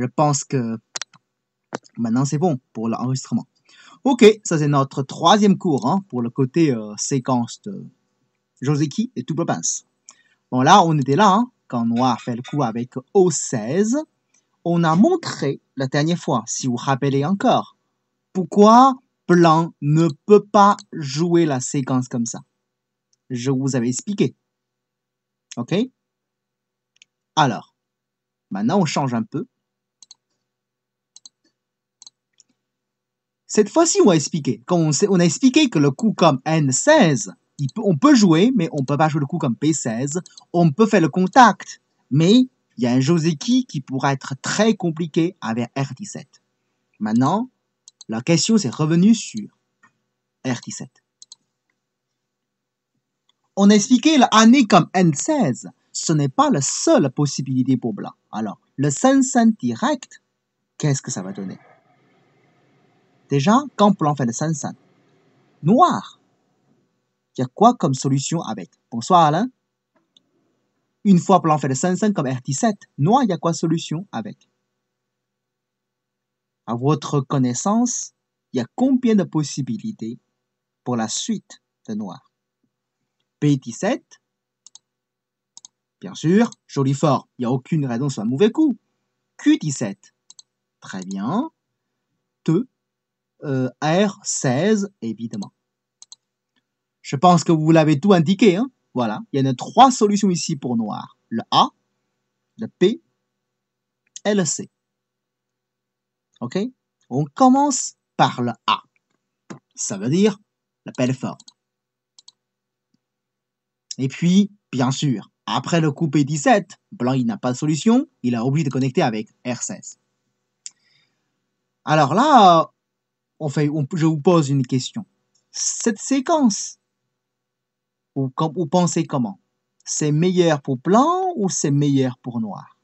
Je pense que maintenant c'est bon pour l'enregistrement. Ok, ça c'est notre troisième cours hein, pour le côté séquence de Joseki et Double Pince. Bon là, on était là, hein, quand Noir fait le coup avec O16. On a montré la dernière fois, si vous vous rappelez encore, pourquoi Blanc ne peut pas jouer la séquence comme ça. Je vous avais expliqué. Ok? Alors, maintenant on change un peu. Cette fois-ci, on va expliquer. Quand on a expliqué que le coup comme N16, on peut jouer, mais on ne peut pas jouer le coup comme P16. On peut faire le contact, mais il y a un Joseki qui pourra être très compliqué avec R17. Maintenant, la question s'est revenue sur R17. On a expliqué l'année comme N16. Ce n'est pas la seule possibilité pour Blanc. Alors, le Sensen direct, qu'est-ce que ça va donner? Déjà, quand Blanc fait le Sensen, Noir, il y a quoi comme solution avec? Bonsoir Alain. Une fois Blanc fait le Sensen comme R17, Noir, il y a quoi solution avec? À votre connaissance, il y a combien de possibilités pour la suite de Noir? P17, bien sûr, joli fort, il n'y a aucune raison sur un mauvais coup. Q17, très bien. R16, évidemment. Je pense que vous l'avez tout indiqué. Hein? Voilà, il y a 3 solutions ici pour Noir. Le A, le P et le C. Ok? On commence par le A. Ça veut dire la belle forme. Et puis, bien sûr, après le coup P17, Blanc il n'a pas de solution, il a oublié de connecter avec R16. Alors là, je vous pose une question. Cette séquence, vous pensez comment? C'est meilleur pour Blanc ou c'est meilleur pour Noir?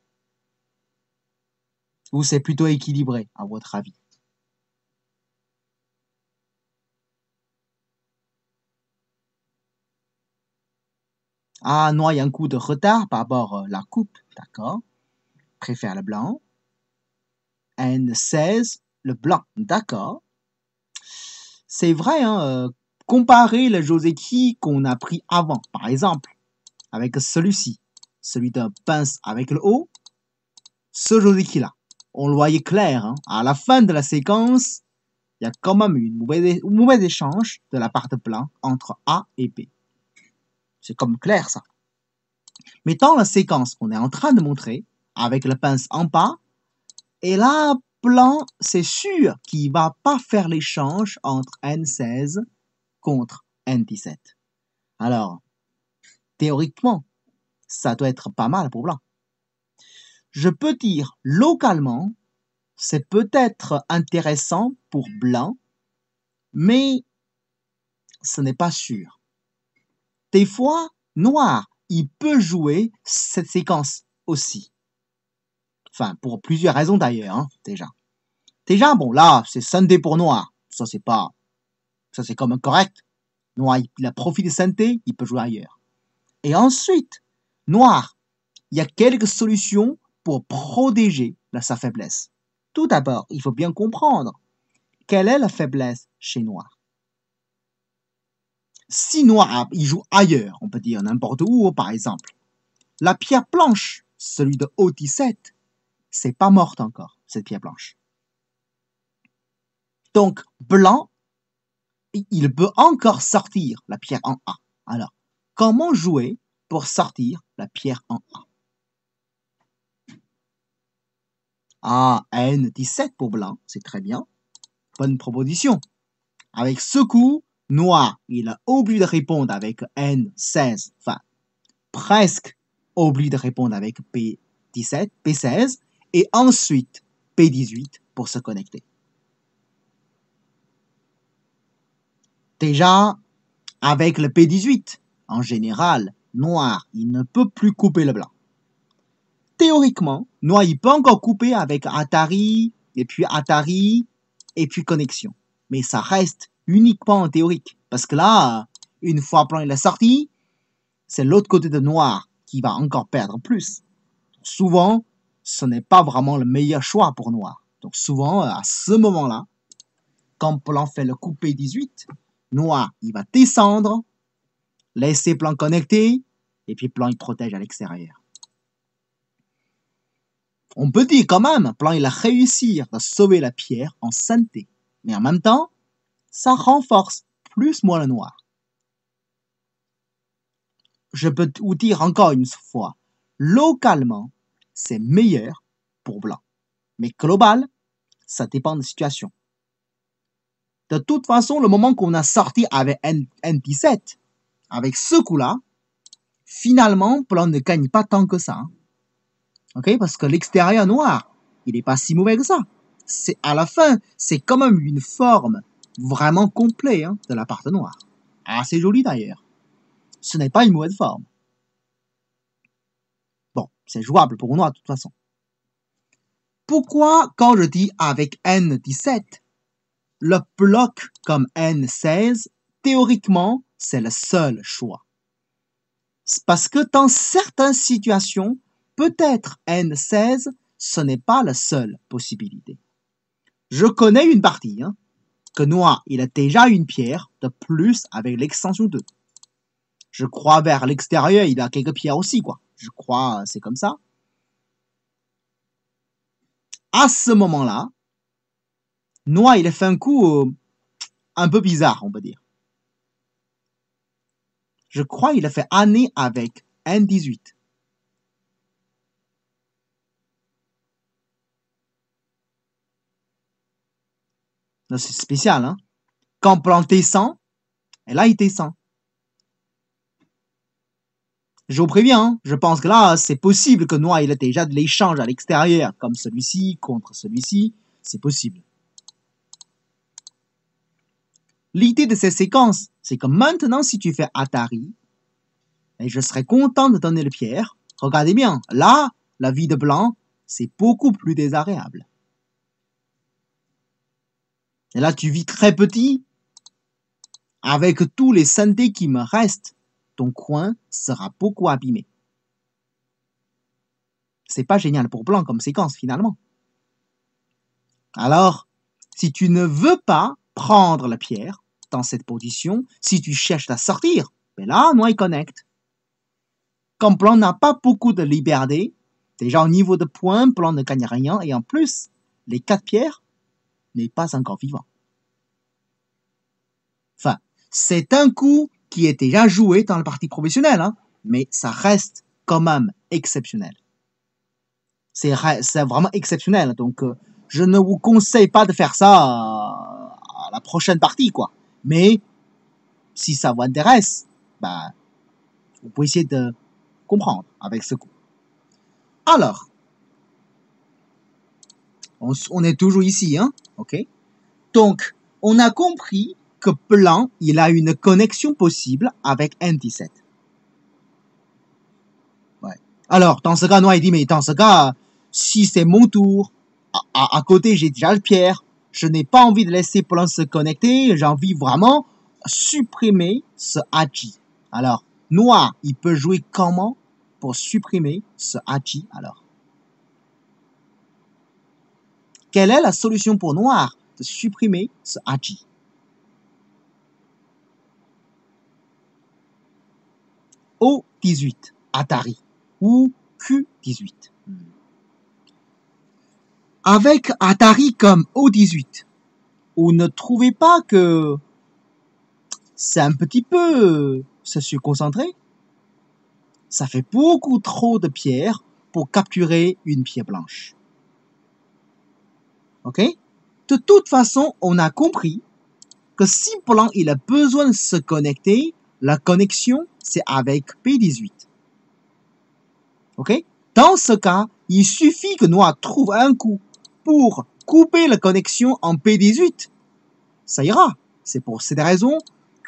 Ou c'est plutôt équilibré, à votre avis? Ah, Noir, il y a un coup de retard par rapport à la coupe, d'accord? Préfère le blanc. N16, le blanc, d'accord. C'est vrai, hein, comparer le Joseki qu'on a pris avant, par exemple, avec celui-ci, celui de pince avec le haut, ce Joseki-là, on le voyait clair, hein, à la fin de la séquence, il y a quand même eu un mauvais échange de la part de blanc entre A et B. C'est comme clair, ça. Mais dans la séquence qu'on est en train de montrer, avec le pince en bas, et là, Blanc, c'est sûr qu'il ne va pas faire l'échange entre N16 contre N17. Alors, théoriquement, ça doit être pas mal pour Blanc. Je peux dire, localement, c'est peut-être intéressant pour Blanc, mais ce n'est pas sûr. Des fois, Noir, il peut jouer cette séquence aussi. Enfin, pour plusieurs raisons d'ailleurs, hein, déjà. Déjà, bon, là, c'est Sunday pour Noir. Ça, c'est quand même correct. Noir, il a profité de Sunday, il peut jouer ailleurs. Et ensuite, Noir, il y a quelques solutions pour protéger sa faiblesse. Tout d'abord, il faut bien comprendre quelle est la faiblesse chez Noir. Si Noir, il joue ailleurs, on peut dire n'importe où, par exemple, la pierre blanche, celui de O17, c'est pas morte encore, cette pierre blanche. Donc, Blanc, il peut encore sortir la pierre en A. Alors, comment jouer pour sortir la pierre en A? Ah, N17 pour Blanc, c'est très bien. Bonne proposition. Avec ce coup, Noir, il a oublié de répondre avec N16, enfin, presque oublié de répondre avec P17, P16, et ensuite P18 pour se connecter. Déjà, avec le P18, en général, Noir, il ne peut plus couper le blanc. Théoriquement, Noir, il peut encore couper avec Atari, et puis connexion. Mais ça reste uniquement en théorique. Parce que là, une fois blanc il est sorti, c'est l'autre côté de Noir qui va encore perdre plus. Souvent, ce n'est pas vraiment le meilleur choix pour noir. Donc souvent, à ce moment-là, quand blanc fait le coup P18, noir, il va descendre, laisser blanc connecté, et puis blanc, il protège à l'extérieur. On peut dire quand même, blanc, il a réussi à sauver la pierre en sainteté. Mais en même temps, ça renforce plus moi le noir. Je peux vous dire encore une fois, localement, c'est meilleur pour blanc. Mais global, ça dépend de la situation. De toute façon, le moment qu'on a sorti avec N17, avec ce coup-là, finalement, blanc ne gagne pas tant que ça. Ok, parce que l'extérieur noir, il n'est pas si mauvais que ça. C'est à la fin, c'est quand même une forme vraiment complète de la part noire. Assez jolie d'ailleurs. Ce n'est pas une mauvaise forme. Bon, c'est jouable pour noir de toute façon. Pourquoi, quand je dis avec N17, le bloc comme N16, théoriquement, c'est le seul choix? C'est parce que dans certaines situations, peut-être N16, ce n'est pas la seule possibilité. Je connais une partie, que noir, il a déjà une pierre de plus avec l'extension 2. Je crois vers l'extérieur, il a quelques pierres aussi, quoi. Je crois, c'est comme ça. À ce moment-là, noir, il a fait un coup un peu bizarre, on peut dire. Je crois qu'il a fait année avec N18. C'est spécial, hein. Quand blanc descend, et là, il descend. Je vous préviens, je pense que là, c'est possible que noir, il ait déjà de l'échange à l'extérieur, comme celui-ci contre celui-ci, c'est possible. L'idée de ces séquences, c'est que maintenant, si tu fais Atari, et je serais content de donner le pierre, regardez bien, là, la vie de blanc, c'est beaucoup plus désagréable. Et là, tu vis très petit, avec tous les synthés qui me restent, ton coin sera beaucoup abîmé. C'est pas génial pour blanc comme séquence finalement. Alors, si tu ne veux pas prendre la pierre dans cette position, si tu cherches à sortir, ben là, noir il connecte. Comme blanc n'a pas beaucoup de liberté, déjà au niveau de points, blanc ne gagne rien et en plus, les 4 pierres n'est pas encore vivant. Enfin, c'est un coup qui est déjà joué dans la partie professionnelle, mais ça reste quand même exceptionnel. C'est vraiment exceptionnel, donc je ne vous conseille pas de faire ça à la prochaine partie, quoi. Mais si ça vous intéresse, bah, vous pouvez essayer de comprendre avec ce coup. Alors, on est toujours ici, ok? Donc, on a compris que blanc, il a une connexion possible avec N17. Ouais. Alors, dans ce cas, noir, il dit, mais dans ce cas, si c'est mon tour, à côté, j'ai déjà le pierre, je n'ai pas envie de laisser blanc se connecter, j'ai envie vraiment de supprimer ce Haji. Alors, noir, il peut jouer comment pour supprimer ce Haji, alors? Quelle est la solution pour noir de supprimer ce Haji? O18, Atari, ou Q18. Avec Atari comme O18, vous ne trouvez pas que c'est un petit peu se surconcentrer? Ça fait beaucoup trop de pierres pour capturer une pierre blanche. Ok? De toute façon, on a compris que si blanc il a besoin de se connecter, la connexion c'est avec P18. Ok? Dans ce cas, il suffit que noir trouve un coup pour couper la connexion en P18. Ça ira. C'est pour cette raison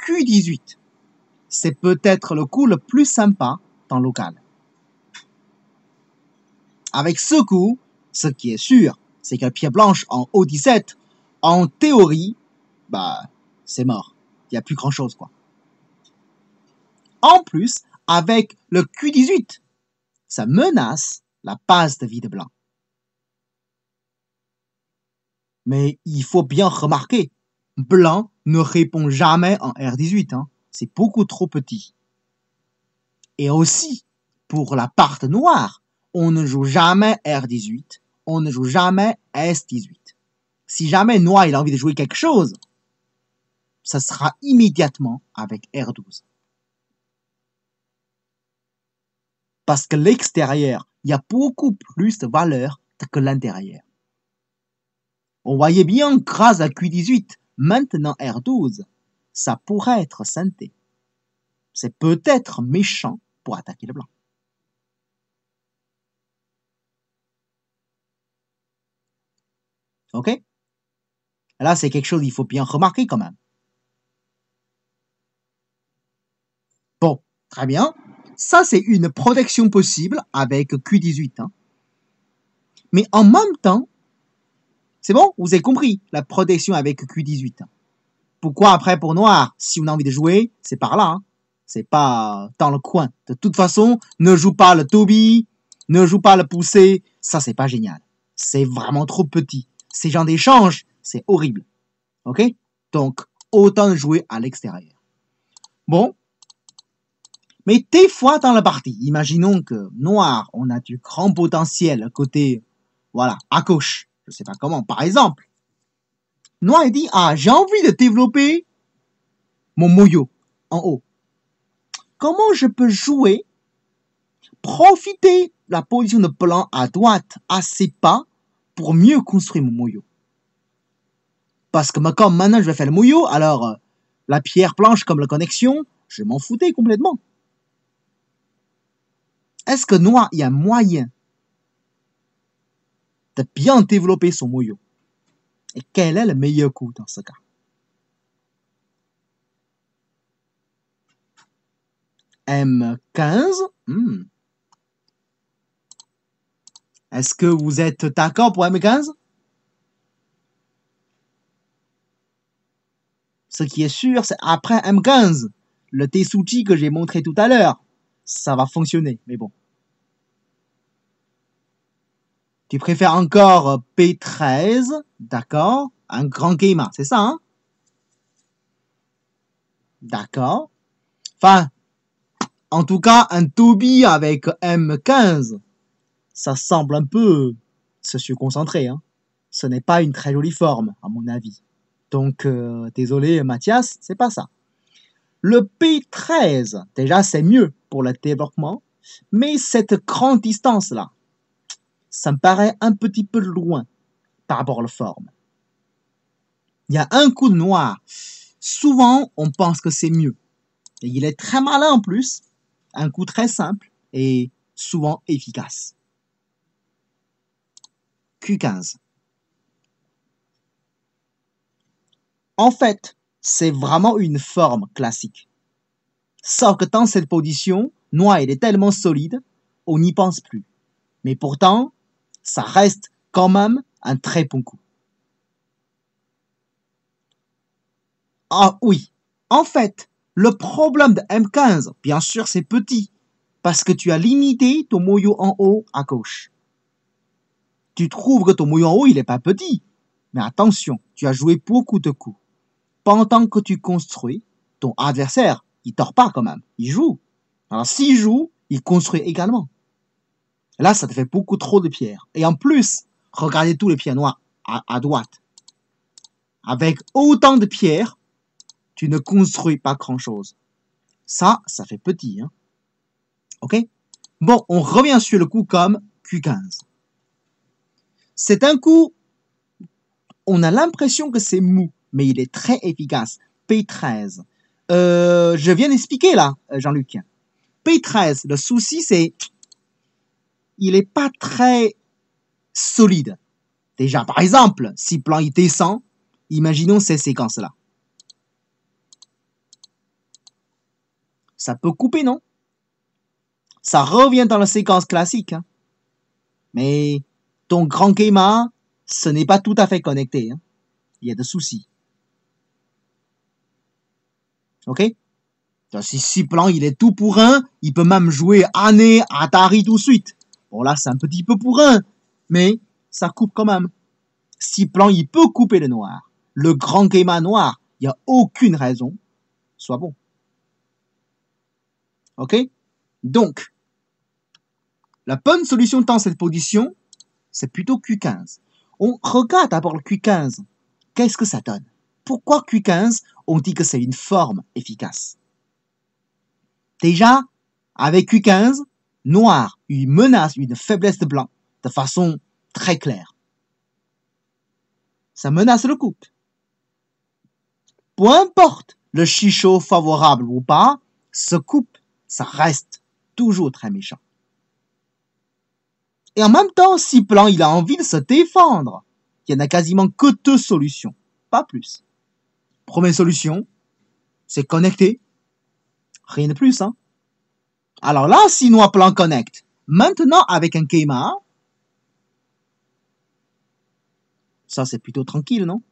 Q18. C'est peut-être le coup le plus sympa dans le local. Avec ce coup, ce qui est sûr, c'est que la pierre blanche en O17, en théorie, bah, c'est mort. Il n'y a plus grand chose, quoi. En plus, avec le Q18, ça menace la base de vie de blanc. Mais il faut bien remarquer, blanc ne répond jamais en R18. Hein. C'est beaucoup trop petit. Et aussi, pour la part noire, on ne joue jamais R18, on ne joue jamais S18. Si jamais noir il a envie de jouer quelque chose, ça sera immédiatement avec R12. Parce que l'extérieur, il y a beaucoup plus de valeur que l'intérieur. On voyait bien grâce à Q18, maintenant R12, ça pourrait être synthé. C'est peut-être méchant pour attaquer le blanc. Ok? Là, c'est quelque chose qu'il faut bien remarquer quand même. Bon, très bien. Ça, c'est une protection possible avec Q18. Hein. Mais en même temps, c'est bon, vous avez compris, la protection avec Q18. Hein. Pourquoi après pour noir, si on a envie de jouer, c'est par là. Hein. C'est pas dans le coin. De toute façon, ne joue pas le Toby, ne joue pas le poussé. Ça, c'est pas génial. C'est vraiment trop petit. Ces gens d'échange, c'est horrible. Ok? Donc, autant jouer à l'extérieur. Bon. Mais des fois dans la partie, imaginons que noir, on a du grand potentiel côté, voilà, à gauche. Je sais pas comment. Par exemple, noir il dit, ah, j'ai envie de développer mon moyo en haut. Comment je peux jouer, profiter de la position de blanc à droite à ses pas pour mieux construire mon moyo? Parce que comme maintenant je vais faire le moyo, alors la pierre blanche comme la connexion, je m'en foutais complètement. Est-ce que noir, il y a moyen de bien développer son moyo? Et quel est le meilleur coup dans ce cas? M15. Est-ce que vous êtes d'accord pour M15? Ce qui est sûr, c'est après M15, le Tesuji que j'ai montré tout à l'heure, ça va fonctionner, mais bon. Tu préfères encore P13, d'accord? Un grand Keima, c'est ça, hein? D'accord. Enfin, en tout cas, un Toby avec M15, ça semble un peu se surconcentrer, hein? Ce n'est pas une très jolie forme, à mon avis. Donc, désolé Mathias, c'est pas ça. Le P13, déjà c'est mieux pour le développement, mais cette grande distance-là, ça me paraît un petit peu loin par rapport à la forme. Il y a un coup de noir. Souvent, on pense que c'est mieux. Et il est très malin en plus. Un coup très simple et souvent efficace. Q15. En fait, c'est vraiment une forme classique. Sauf que dans cette position, noir il est tellement solide, on n'y pense plus. Mais pourtant, ça reste quand même un très bon coup. Ah oui, en fait, le problème de M15, bien sûr c'est petit, parce que tu as limité ton moyo en haut à gauche. Tu trouves que ton moyo en haut il est pas petit, mais attention, tu as joué beaucoup de coups. Pendant que tu construis, ton adversaire, il dort pas quand même, il joue. Alors s'il joue, il construit également. Là, ça te fait beaucoup trop de pierres. Et en plus, regardez tous les pierres noires à droite. Avec autant de pierres, tu ne construis pas grand-chose. Ça fait petit. Hein. Ok? Bon, on revient sur le coup comme Q15. C'est un coup, on a l'impression que c'est mou, mais il est très efficace. P13. Je viens d'expliquer là, Jean-Luc. P13, le souci c'est, il est pas très solide. Déjà, par exemple, si blanc il descend, imaginons ces séquences-là. Ça peut couper, non? Ça revient dans la séquence classique. Hein. Mais ton grand Keima, ce n'est pas tout à fait connecté. Hein. Il y a des soucis. Ok? Donc, si blanc il est tout pour un, il peut même jouer année, Atari tout de suite. Bon là c'est un petit peu pour un, mais ça coupe quand même. Si blanc, il peut couper le noir, le grand Cayman noir, il n'y a aucune raison, soit bon. Ok? Donc, la bonne solution dans cette position, c'est plutôt Q15. On regarde d'abord le Q15. Qu'est-ce que ça donne? Pourquoi Q15, on dit que c'est une forme efficace? Déjà, avec Q15, noir, il menace une faiblesse de blanc de façon très claire. Ça menace le coupe. Peu importe le chichot favorable ou pas, ce coupe, ça reste toujours très méchant. Et en même temps, si blanc il a envie de se défendre, il n'y en a quasiment que deux solutions, pas plus. Première solution, c'est connecter. Rien de plus, hein. Alors là, si noir blanc connecte, maintenant avec un Keima, ça c'est plutôt tranquille, non?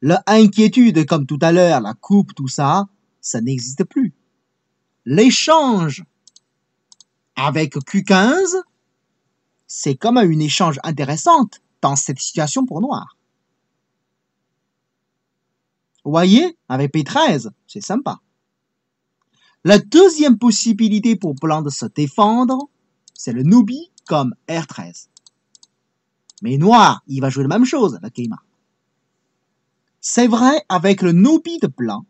L'inquiétude, comme tout à l'heure, la coupe, tout ça, ça n'existe plus. L'échange avec Q15, c'est comme une échange intéressante dans cette situation pour noir. Vous voyez, avec P13, c'est sympa. La deuxième possibilité pour blanc de se défendre, c'est le Nubi comme R13. Mais noir, il va jouer la même chose, la Keima. C'est vrai, avec le Nubi de blanc,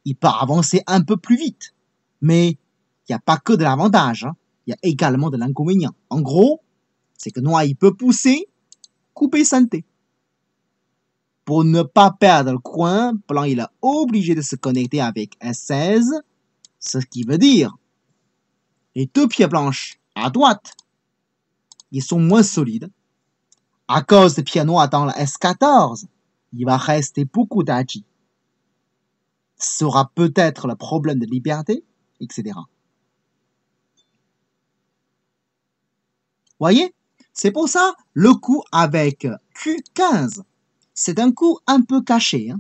il peut avancer un peu plus vite. Mais il n'y a pas que de l'avantage, hein. Il y a également de l'inconvénient. En gros, c'est que noir, il peut pousser, couper synthé. Pour ne pas perdre le coin, blanc, il est obligé de se connecter avec S16, ce qui veut dire les deux pieds blanches à droite, ils sont moins solides. À cause des pieds noirs dans la S14, il va rester beaucoup d'agi. Ce sera peut-être le problème de liberté, etc. Voyez? C'est pour ça, le coup avec Q15, c'est un coup un peu caché. Hein.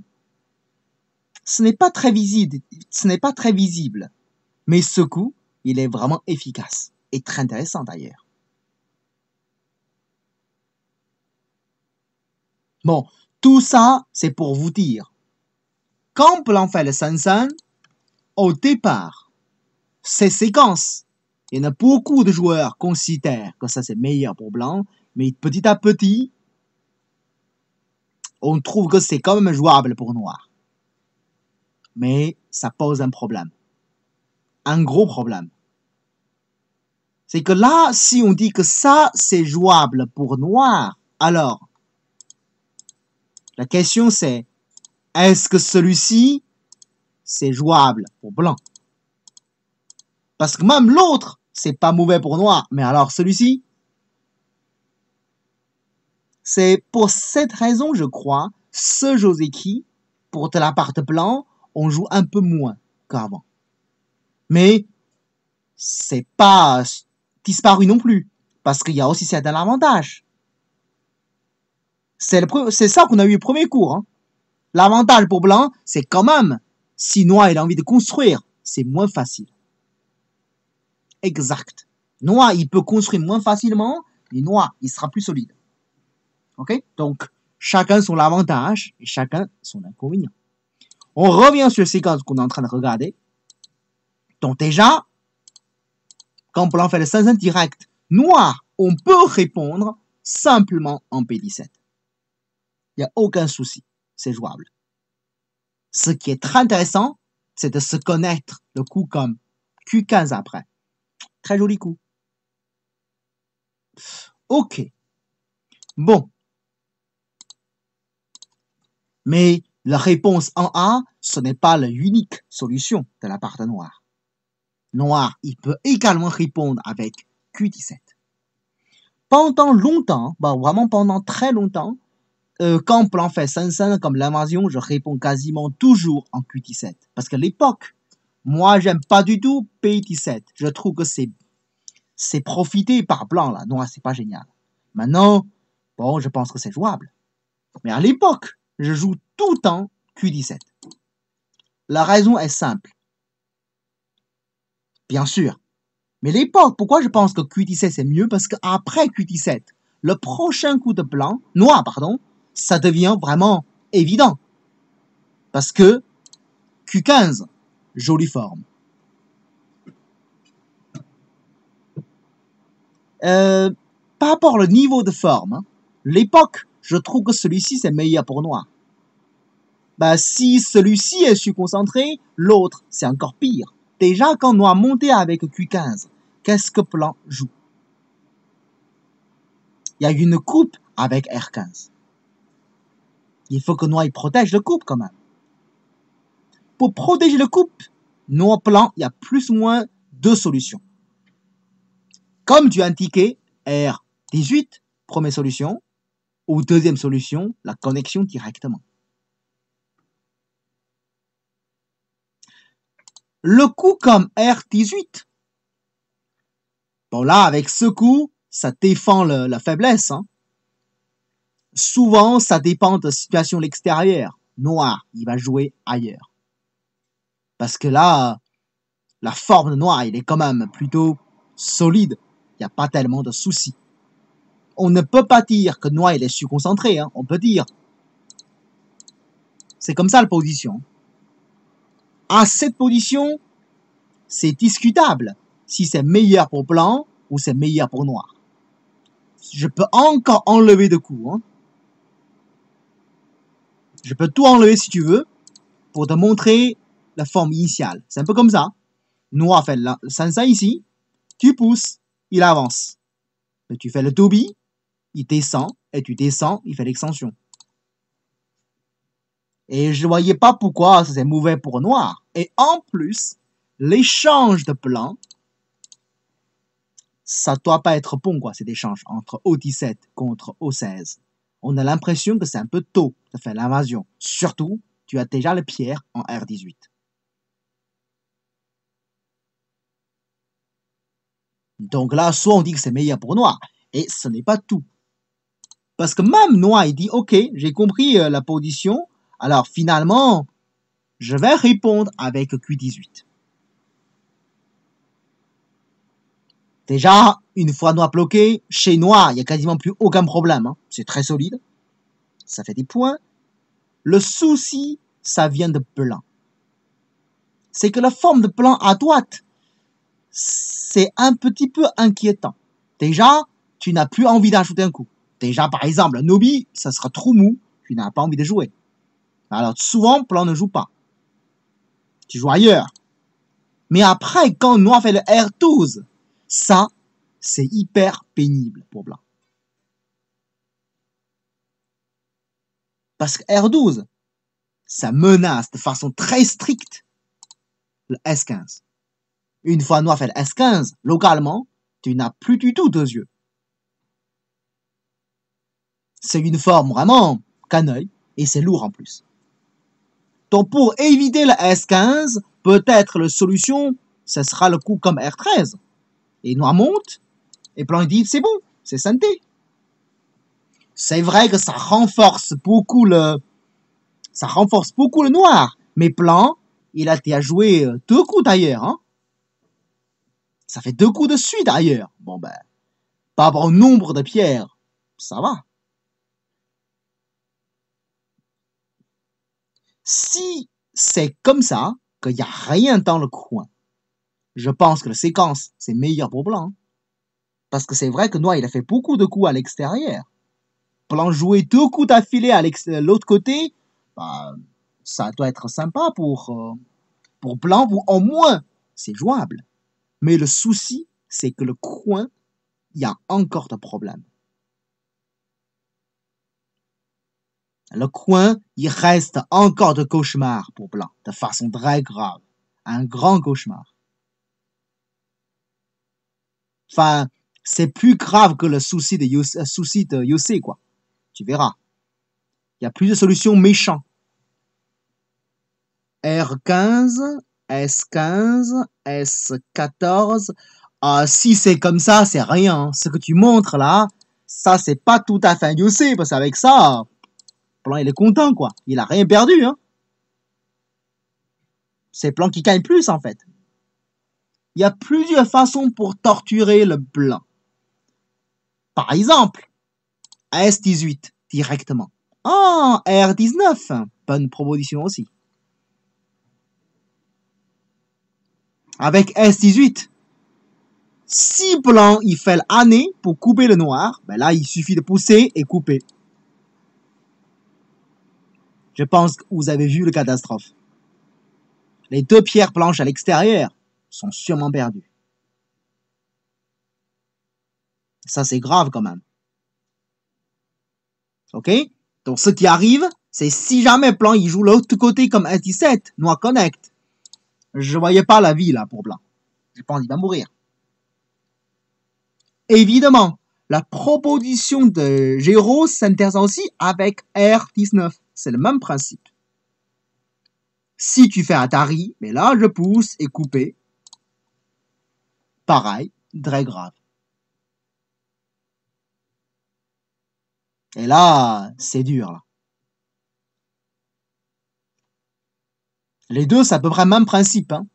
Ce n'est pas très visible, mais ce coup, il est vraiment efficace et très intéressant d'ailleurs. Bon, tout ça, c'est pour vous dire, quand blanc fait le Sansan, au départ, ces séquences, il y en a beaucoup de joueurs qui considèrent que ça c'est meilleur pour blanc, mais petit à petit, on trouve que c'est quand même jouable pour noir. Mais ça pose un problème. Un gros problème. C'est que là, si on dit que ça c'est jouable pour noir, alors, la question c'est, est-ce que celui-ci, c'est jouable pour blanc? Parce que même l'autre, c'est pas mauvais pour noir, mais alors celui-ci, c'est pour cette raison, je crois, ce Joseki, pour de la part blanc, on joue un peu moins qu'avant. Mais c'est pas disparu non plus, parce qu'il y a aussi certains avantages. C'est ça qu'on a eu au premier cours. Hein. L'avantage pour blanc, c'est quand même, si noir il a envie de construire, c'est moins facile. Exact. Noir, il peut construire moins facilement, mais noir, il sera plus solide. Ok? Donc, chacun son avantage et chacun son inconvénient. On revient sur la séquence qu'on est en train de regarder. Donc déjà, quand blanc fait le 5 direct, noir, on peut répondre simplement en P17. Il n'y a aucun souci, c'est jouable. Ce qui est très intéressant, c'est de se connaître le coup comme Q15 après. Très joli coup. Ok. Bon. Mais la réponse en A, ce n'est pas l'unique solution de la part de noir. Noir, il peut également répondre avec Q17. Pendant longtemps, vraiment pendant très longtemps, quand blanc fait 5-5 comme l'invasion, je réponds quasiment toujours en Q17. Parce qu'à l'époque, moi, j'aime pas du tout P17. Je trouve que c'est profité par blanc, là. Non, c'est pas génial. Maintenant, bon, je pense que c'est jouable. Mais à l'époque, je joue tout le temps Q17. La raison est simple. Bien sûr. Mais l'époque, pourquoi je pense que Q17 c'est mieux? Parce qu'après Q17, le prochain coup de blanc, noir, pardon, ça devient vraiment évident. Parce que Q15, jolie forme. Par rapport au niveau de forme, hein, l'époque, je trouve que celui-ci c'est meilleur pour noir. Bah, si celui-ci est surconcentré, l'autre c'est encore pire. Déjà, quand noir montait avec Q15, qu'est-ce que blanc joue? Il y a une coupe avec R15. Il faut que noir il protège le coupe quand même. Pour protéger le coupe, noir-blanc, il y a plus ou moins deux solutions. Comme tu as indiqué, R18, première solution, ou deuxième solution, la connexion directement. Le coup comme R18, bon là, avec ce coup, ça défend la faiblesse. Hein. Souvent, ça dépend de la situation de l'extérieur. Noir, il va jouer ailleurs. Parce que là, la forme de noir, il est quand même plutôt solide. Il n'y a pas tellement de soucis. On ne peut pas dire que noir, il est surconcentré. Hein. On peut dire. C'est comme ça la position. À cette position, c'est discutable si c'est meilleur pour blanc ou c'est meilleur pour noir. Je peux encore enlever de coups. Hein. Je peux tout enlever si tu veux pour te montrer la forme initiale. C'est un peu comme ça. Noir fait ça ici. Tu pousses, il avance. Et tu fais le toby, il descend. Et tu descends, il fait l'extension. Et je ne voyais pas pourquoi c'est mauvais pour noir. Et en plus, l'échange de blanc, ça ne doit pas être bon, quoi, cet échange entre O17 contre O16. On a l'impression que c'est un peu tôt de faire l'invasion. Surtout, tu as déjà les pierres en R18. Donc là, soit on dit que c'est meilleur pour noir, et ce n'est pas tout. Parce que même noir, il dit, ok, j'ai compris la position, alors finalement, je vais répondre avec Q18. Déjà, une fois noir bloqué, chez noir, il n'y a quasiment plus aucun problème. Hein. C'est très solide. Ça fait des points. Le souci, ça vient de blanc. C'est que la forme de blanc à droite, c'est un petit peu inquiétant. Déjà, tu n'as plus envie d'ajouter un coup. Déjà, par exemple, un Nobi, ça sera trop mou. Tu n'as pas envie de jouer. Alors, souvent, blanc ne joue pas. Tu joues ailleurs. Mais après, quand noir fait le R12, ça, c'est hyper pénible pour blanc. Parce que R12, ça menace de façon très stricte le S15. Une fois noir fait le S15, localement, tu n'as plus du tout deux yeux. C'est une forme vraiment canaille et c'est lourd en plus. Donc pour éviter le S15, peut-être la solution, ce sera le coup comme R13. Et noir monte, et blanc dit c'est bon, c'est synthé. C'est vrai que ça renforce beaucoup le noir, mais blanc, il a déjà joué deux coups d'ailleurs. Hein. Ça fait deux coups de suite d'ailleurs. Bon ben, par rapport au nombre de pierres, ça va. Si c'est comme ça, qu'il n'y a rien dans le coin, je pense que la séquence, c'est meilleur pour blanc. Parce que c'est vrai que noir, il a fait beaucoup de coups à l'extérieur. Blanc jouer deux coups d'affilée à l'autre côté, bah, ça doit être sympa pour blanc, ou au moins, c'est jouable. Mais le souci, c'est que le coin, il y a encore de problèmes. Le coin, il reste encore de cauchemar pour blanc, de façon très grave. Un grand cauchemar. Enfin, c'est plus grave que le souci de Yosei, quoi. Tu verras. Il y a plus de solutions méchantes. R15, S15, S14. Si c'est comme ça, c'est rien. Ce que tu montres là, ça c'est pas tout à fait un Yosei, parce qu'avec ça, Plan il est content, quoi. Il a rien perdu, hein. C'est Plan qui gagne plus, en fait. Il y a plusieurs façons pour torturer le blanc. Par exemple, S18 directement. Ah, R19, bonne proposition aussi. Avec S18, si blanc il fait l'année pour couper le noir, ben là il suffit de pousser et couper. Je pense que vous avez vu le catastrophe. Les deux pierres blanches à l'extérieur sont sûrement perdues. Ça c'est grave quand même. Ok? Donc ce qui arrive, c'est si jamais blanc il joue l'autre côté comme S17, noir connect. Je voyais pas la vie là pour blanc. Je pense qu'il va mourir. Évidemment, la proposition de Géraud s'intéresse aussi avec R19. C'est le même principe. Si tu fais Atari, mais là je pousse et couper. Pareil, très grave. Et là, c'est dur là. Les deux, c'est à peu près le même principe. Hein.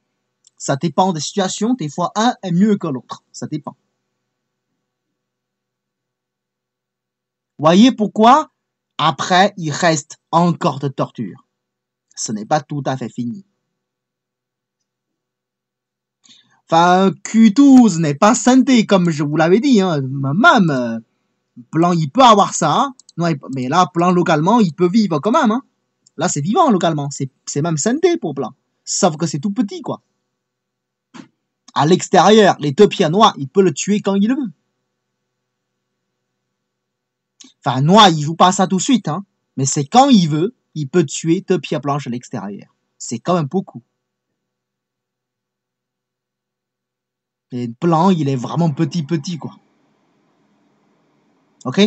Ça dépend des situations. Des fois, un est mieux que l'autre. Ça dépend. Voyez pourquoi après, il reste encore de torture. Ce n'est pas tout à fait fini. Enfin, Q12 n'est pas synthé, comme je vous l'avais dit. Hein. Même, blanc, il peut avoir ça. Mais là, blanc, localement, il peut vivre quand même. Hein. Là, c'est vivant localement. C'est même synthé pour blanc. Sauf que c'est tout petit, quoi. À l'extérieur, les deux pierres noires, il peut le tuer quand il veut. Enfin, noir, il joue pas ça tout de suite, hein. Mais c'est quand il veut, il peut tuer deux pierres blanches à l'extérieur. C'est quand même beaucoup. Et blanc, il est vraiment petit, quoi. Ok?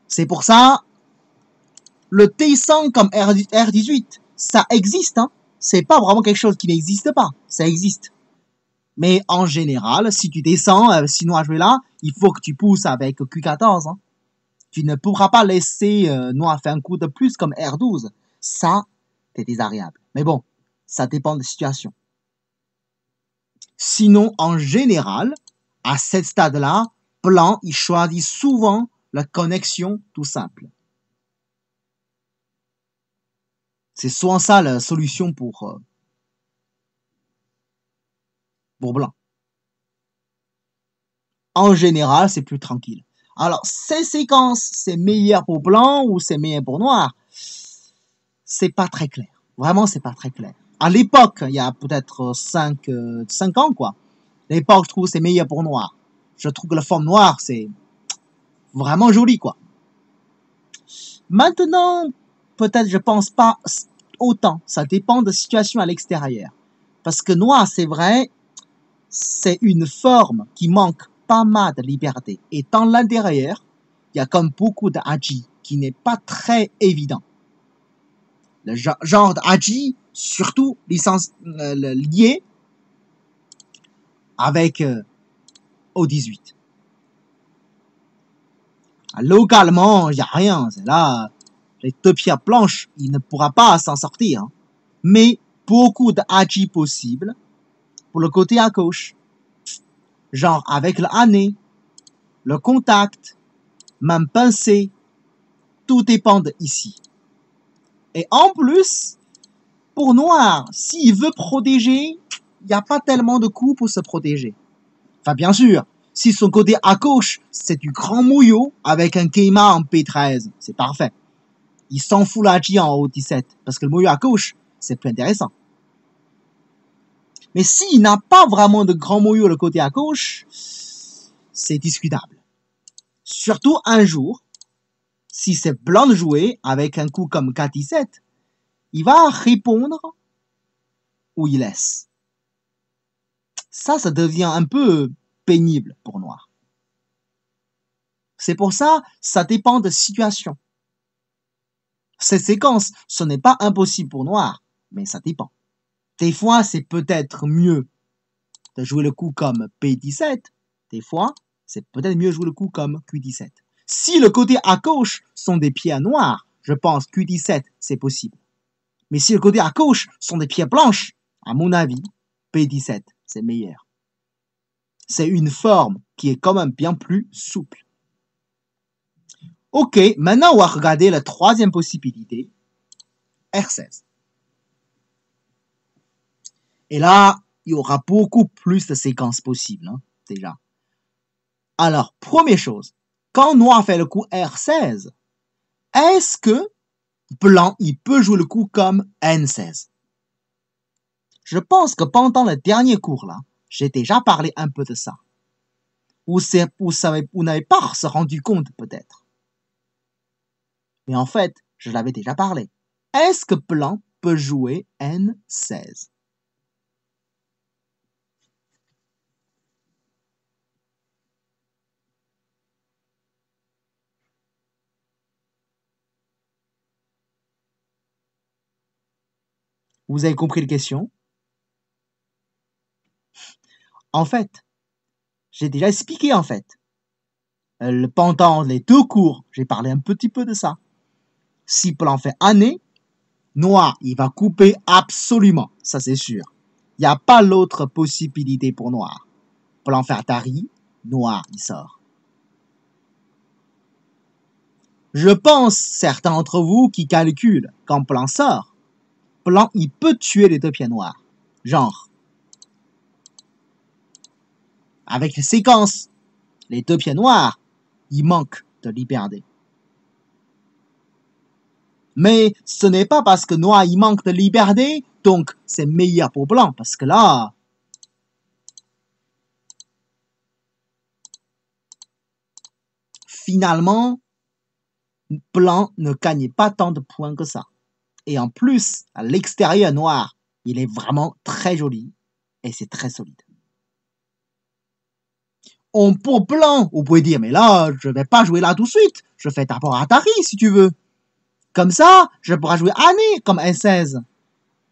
C'est pour ça, le T100 comme R18, ça existe, hein. C'est pas vraiment quelque chose qui n'existe pas. Ça existe. Mais en général, si tu descends, si noir jouer là, il faut que tu pousses avec Q14, hein. Tu ne pourras pas laisser noir faire un coup de plus comme R12. Ça, c'est désagréable. Mais bon, ça dépend de la situation. Sinon, en général, à ce stade-là, blanc, il choisit souvent la connexion tout simple. C'est souvent ça la solution pour blanc. En général, c'est plus tranquille. Alors, ces séquences, c'est meilleur pour blanc ou c'est meilleur pour noir? C'est pas très clair. Vraiment, c'est pas très clair. À l'époque, il y a peut-être 5 ans, quoi. À l'époque, je trouve que c'est meilleur pour noir. Je trouve que la forme noire, c'est vraiment joli, quoi. Maintenant, peut-être, je pense pas autant. Ça dépend de la situation à l'extérieur. Parce que noir, c'est vrai, c'est une forme qui manque pas mal de liberté. Et dans l'intérieur, il y a comme beaucoup d'Aji qui n'est pas très évident. Le genre d'Aji, surtout lié avec O18. Localement, il n'y a rien. C'est là, les deux pierres blanches, il ne pourra pas s'en sortir. Hein. Mais beaucoup d'Aji possibles pour le côté à gauche. Genre avec l'année, le contact, même pincé, tout dépend ici. Et en plus, pour noir, s'il veut protéger, il n'y a pas tellement de coups pour se protéger. Enfin, bien sûr, si son côté à gauche, c'est du grand mouillot avec un Keima en P13, c'est parfait. Il s'en fout l'Aji en O17, parce que le mouillot à gauche, c'est plus intéressant. Mais s'il n'a pas vraiment de grand mouillot le côté à gauche, c'est discutable. Surtout un jour, si c'est blanc de jouer avec un coup comme K17, il va répondre ou il laisse. Ça devient un peu pénible pour noir. C'est pour ça, ça dépend de situation. Cette séquence, ce n'est pas impossible pour noir, mais ça dépend. Des fois, c'est peut-être mieux de jouer le coup comme P17. Des fois, c'est peut-être mieux de jouer le coup comme Q17. Si le côté à gauche sont des pieds noirs, je pense Q17, c'est possible. Mais si le côté à gauche sont des pieds blanches, à mon avis, P17, c'est meilleur. C'est une forme qui est quand même bien plus souple. Ok, maintenant on va regarder la troisième possibilité, R16. Et là, il y aura beaucoup plus de séquences possibles, hein, déjà. Alors, première chose, quand noir fait le coup R16, est-ce que blanc, il peut jouer le coup comme N16? Je pense que pendant le dernier cours, là, j'ai déjà parlé un peu de ça. Vous n'avez pas se rendu compte, peut-être. Mais en fait, je l'avais déjà parlé. Est-ce que blanc peut jouer N16? Vous avez compris la question? En fait, j'ai déjà expliqué, en fait. Pendant les deux cours, j'ai parlé un petit peu de ça. Si blanc fait année, noir, il va couper absolument, ça c'est sûr. Il n'y a pas l'autre possibilité pour noir. Blanc fait Atari, noir, il sort. Je pense, certains d'entre vous qui calculent, quand blanc sort, blanc, il peut tuer les deux pieds noirs. Genre, avec les séquences, les deux pieds noirs, il manque de liberté. Mais ce n'est pas parce que noir, il manque de liberté, donc c'est meilleur pour blanc, parce que là, finalement, blanc ne gagne pas tant de points que ça. Et en plus, à l'extérieur noir, il est vraiment très joli et c'est très solide. Pour blanc, vous pouvez dire, mais là, je vais pas jouer là tout de suite. Je fais d'abord Atari, si tu veux. Comme ça, je pourrai jouer année comme S16.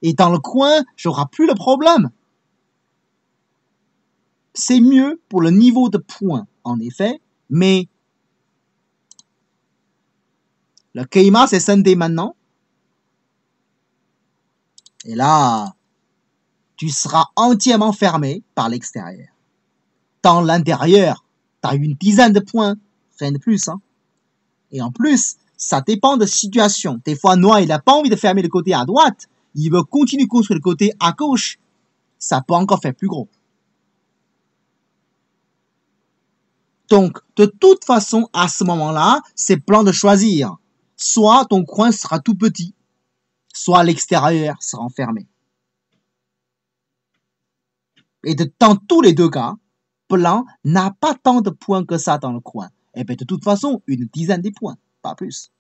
Et dans le coin, j'aurai plus le problème. C'est mieux pour le niveau de points, en effet, mais le Keima, c'est Sunday maintenant. Et là, tu seras entièrement fermé par l'extérieur. Dans l'intérieur, tu as une dizaine de points, rien de plus. Hein. Et en plus, ça dépend de situation. Des fois, noir, il n'a pas envie de fermer le côté à droite. Il veut continuer de construire le côté à gauche. Ça peut encore faire plus gros. Donc, de toute façon, à ce moment-là, c'est blanc de choisir. Soit ton coin sera tout petit, soit l'extérieur sera enfermé. Et dans tous les deux cas, blanc n'a pas tant de points que ça dans le coin. Et bien, de toute façon, une dizaine de points, pas plus.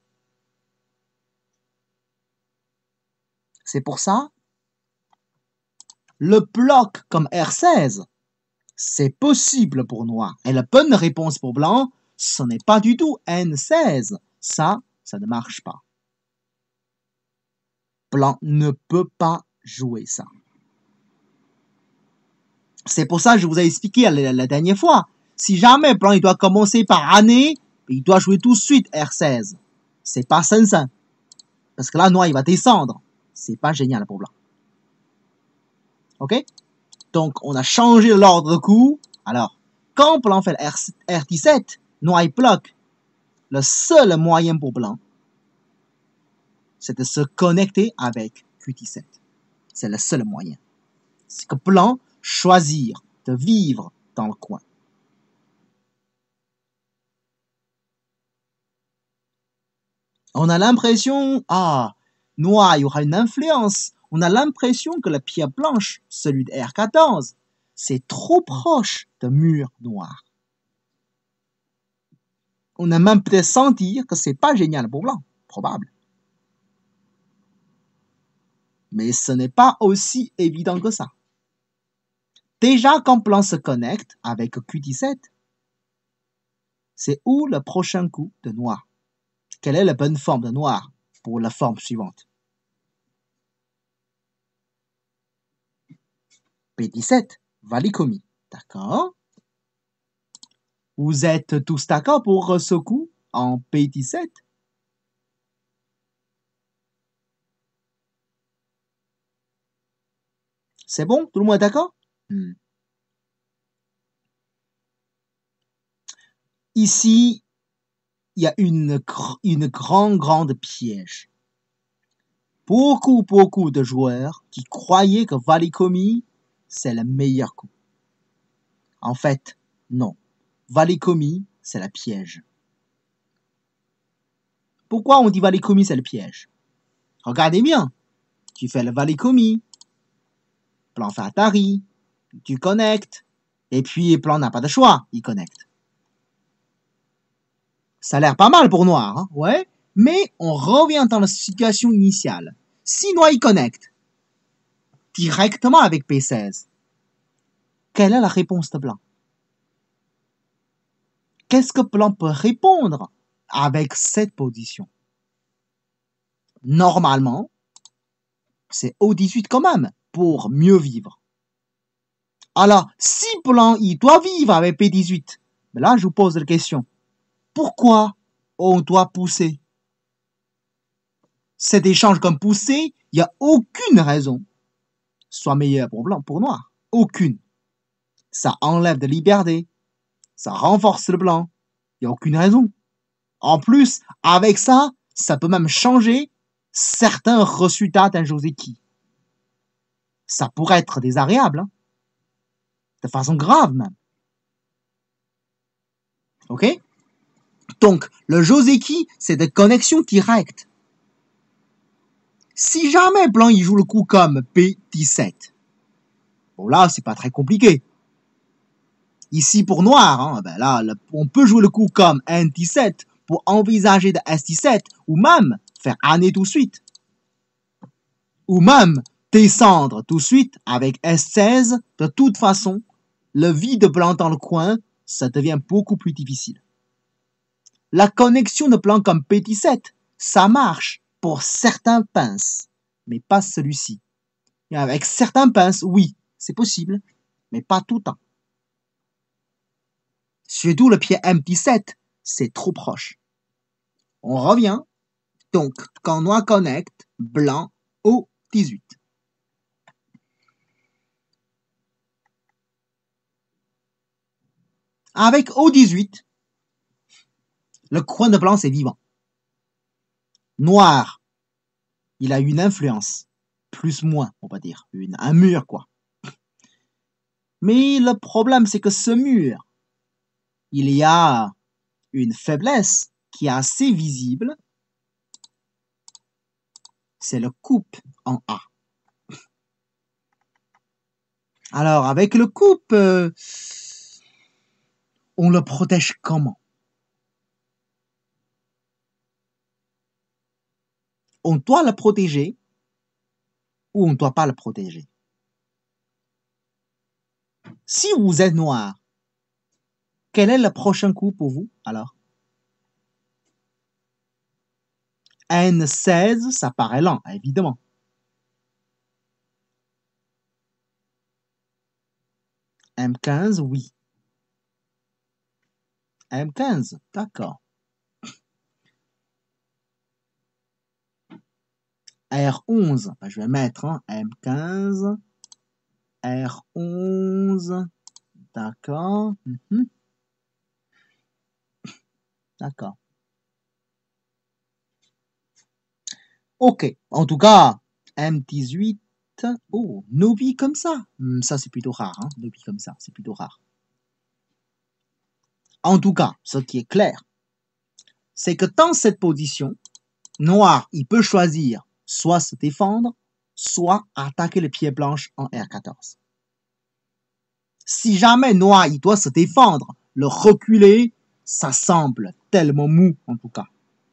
C'est pour ça, le bloc comme R16, c'est possible pour noir. Et la bonne réponse pour blanc, ce n'est pas du tout N16. Ça ne marche pas. Blanc ne peut pas jouer ça. C'est pour ça que je vous ai expliqué la dernière fois. Si jamais blanc il doit commencer par année, il doit jouer tout de suite R16. C'est pas sain. Parce que là, noir, il va descendre. C'est pas génial pour blanc. Ok? Donc, on a changé l'ordre de coup. Alors, quand blanc fait le R17, noir, il bloque. Le seul moyen pour blanc, c'est de se connecter avec Q17. C'est le seul moyen. C'est que blanc choisir de vivre dans le coin. On a l'impression, noir, il y aura une influence. On a l'impression que la pierre blanche, celui de R14, c'est trop proche de mur noir. On a même peut-être senti que c'est pas génial pour blanc. Probable. Mais ce n'est pas aussi évident que ça. Déjà, quand blanc se connecte avec Q17, c'est où le prochain coup de noir? Quelle est la bonne forme de noir pour la forme suivante? P17, Valikomi. D'accord? Vous êtes tous d'accord pour ce coup en P17? C'est bon? Tout le monde est d'accord? Ici, il y a une grande piège. Beaucoup de joueurs qui croyaient que Valicomi, c'est le meilleur coup. En fait, non. Valicomi, c'est le piège. Pourquoi on dit Valicomi, c'est le piège? Regardez bien. Tu fais le Valicomi, plan fait Atari, tu connectes, et puis plan n'a pas de choix, il connecte. Ça a l'air pas mal pour Noir, hein, ouais, mais on revient dans la situation initiale. Si Noir il connecte directement avec P16, quelle est la réponse de Blanc? Qu'est-ce que Blanc peut répondre avec cette position? Normalement, c'est O18 quand même, pour mieux vivre. Alors, si Blanc il doit vivre avec P18, là je vous pose la question. Pourquoi on doit pousser? Cet échange comme pousser, il n'y a aucune raison soit meilleur pour Blanc, pour Noir. Aucune. Ça enlève de liberté. Ça renforce le Blanc. Il n'y a aucune raison. En plus, avec ça, ça peut même changer certains résultats d'un Joseki. Ça pourrait être désagréable. Hein? De façon grave même. Ok? Donc, le Joseki, c'est des connexions directes. Si jamais Blanc il joue le coup comme P17, bon là, c'est pas très compliqué. Ici, pour Noir, hein, ben là, on peut jouer le coup comme N17 pour envisager de S17 ou même faire année tout de suite. Ou même descendre tout de suite avec S16. De toute façon, le vide Blanc dans le coin, ça devient beaucoup plus difficile. La connexion de Blanc comme P17, ça marche pour certains pinces, mais pas celui-ci. Et avec certains pinces, oui, c'est possible, mais pas tout le temps. Surtout le pied M17, c'est trop proche. On revient. Donc, quand Noir connecte, Blanc O18. Avec O18, le coin de Blanc, c'est vivant. Noir, il a une influence. Plus moins, on va dire. Un mur, quoi. Mais le problème, c'est que ce mur, il y a une faiblesse qui est assez visible. C'est le coupe en A. Alors, avec le coupe, on le protège comment? On doit le protéger ou on ne doit pas le protéger? Si vous êtes Noir, quel est le prochain coup pour vous, alors? N16, ça paraît lent, évidemment. M15, oui. M15, d'accord. R11, je vais mettre hein, M15, R11, d'accord. D'accord. Ok, en tout cas, M18, oh, Nobi comme ça. Ça, c'est plutôt rare, hein, Nobi comme ça, c'est plutôt rare. En tout cas, ce qui est clair, c'est que dans cette position, Noir, il peut choisir soit se défendre, soit attaquer le pied blanche en R14. Si jamais Noir, il doit se défendre, le reculer, ça semble tellement mou, en tout cas.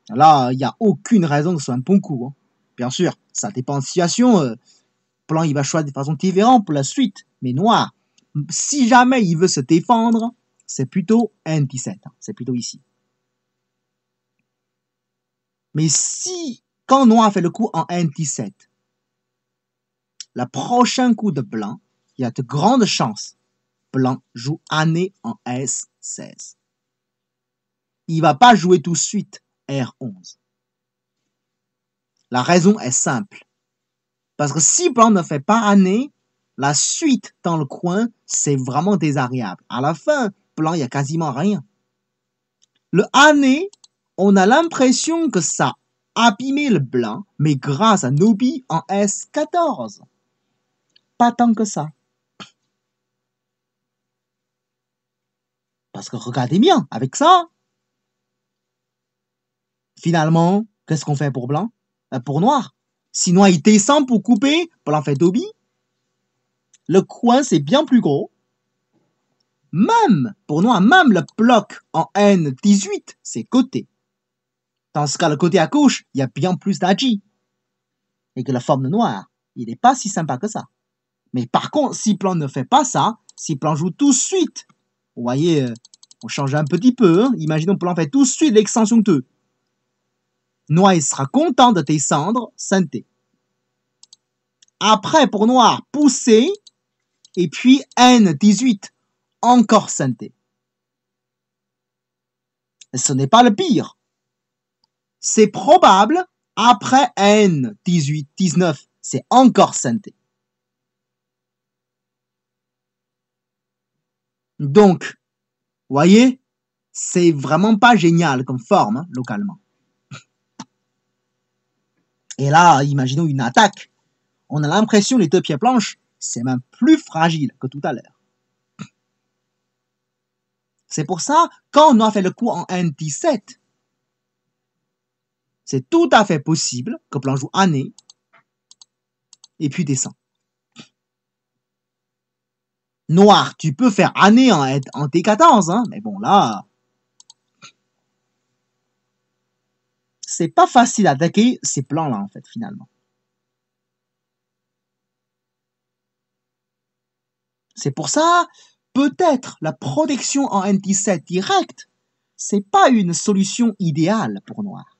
Là, il n'y a aucune raison que ce soit un bon coup. Hein. Bien sûr, ça dépend de la situation. Blanc, il va choisir de façon différente pour la suite. Mais Noir, si jamais il veut se défendre, c'est plutôt N17. Hein. C'est plutôt ici. Mais si, quand Noir fait le coup en N17, le prochain coup de Blanc, il y a de grandes chances. Blanc joue année en S16. Il ne va pas jouer tout de suite R11. La raison est simple. Parce que si Blanc ne fait pas année, la suite dans le coin, c'est vraiment désagréable. À la fin, Blanc, il n'y a quasiment rien. Le année, on a l'impression que ça a abîmé le blanc, mais grâce à nos billes en S14. Pas tant que ça. Parce que regardez bien, avec ça, finalement, qu'est-ce qu'on fait pour blanc? Pour noir. Si noir il descend pour couper, blanc fait deux billes. Le coin c'est bien plus gros. Même, pour noir, même le bloc en N18, c'est côté. Dans ce cas, le côté à gauche, il y a bien plus d'agi. Et que la forme de noir, il n'est pas si sympa que ça. Mais par contre, si plan ne fait pas ça, si plan joue tout de suite, vous voyez, on change un petit peu, hein. Imaginons plan fait tout de suite l'extension 2. Noir, il sera content de descendre, synthé. Après, pour noir, pousser, et puis N18, encore synthé. Ce n'est pas le pire. C'est probable, après N18, 19, c'est encore synthé. Donc, vous voyez, c'est vraiment pas génial comme forme, hein, localement. Et là, imaginons une attaque. On a l'impression que les deux pieds blanches, c'est même plus fragile que tout à l'heure. C'est pour ça, quand on a fait le coup en N17, c'est tout à fait possible que blanc joue année et puis descend. Noir, tu peux faire année en T14, hein, mais bon là, c'est pas facile à attaquer ces plans-là en fait finalement. C'est pour ça, peut-être la protection en N17 direct, c'est pas une solution idéale pour noir.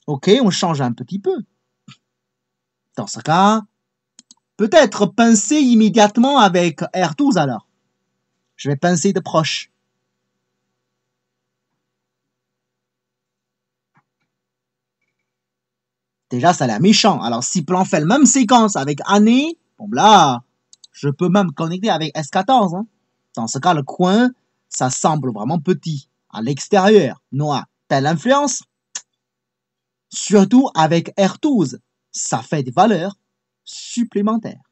Ok, on change un petit peu. Dans ce cas, peut-être pincer immédiatement avec R12 alors. Je vais pincer de proche. Déjà, ça a l'air méchant. Alors, si plan fait la même séquence avec année, bon là, je peux même connecter avec S14. Hein. Dans ce cas, le coin, ça semble vraiment petit. À l'extérieur, noir. Telle influence. Surtout avec R12, ça fait des valeurs supplémentaires.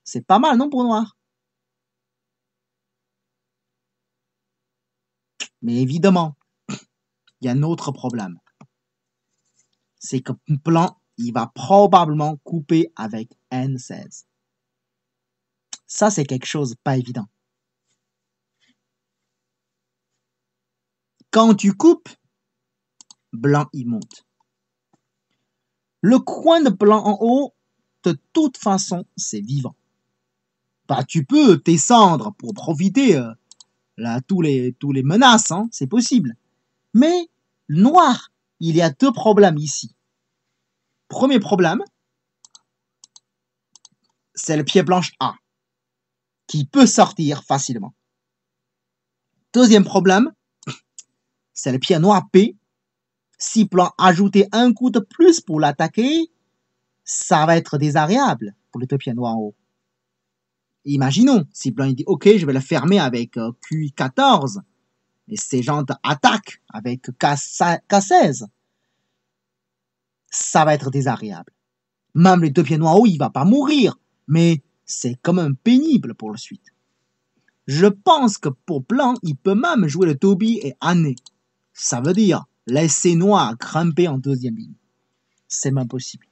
C'est pas mal, non, pour noir? Mais évidemment, il y a un autre problème. C'est que plan, il va probablement couper avec N16. Ça, c'est quelque chose de pas évident. Quand tu coupes, blanc, il monte. Le coin de blanc en haut, de toute façon, c'est vivant. Bah, tu peux descendre pour profiter là, tous les menaces, hein, c'est possible. Mais noir, il y a deux problèmes ici. Premier problème, c'est le pied blanche A, qui peut sortir facilement. Deuxième problème, c'est le pied noir P. Si plan ajouter un coup de plus pour l'attaquer, ça va être désagréable pour le deux pieds noirs en haut. Imaginons, si blanc il dit ok, je vais le fermer avec Q14, et ces gens attaquent avec K16, ça va être désagréable. Même les deux pieds noirs en haut, il va pas mourir, mais c'est quand même pénible pour la suite. Je pense que pour blanc, il peut même jouer le Toby et Année. Ça veut dire laisser noir grimper en deuxième ligne. C'est même possible.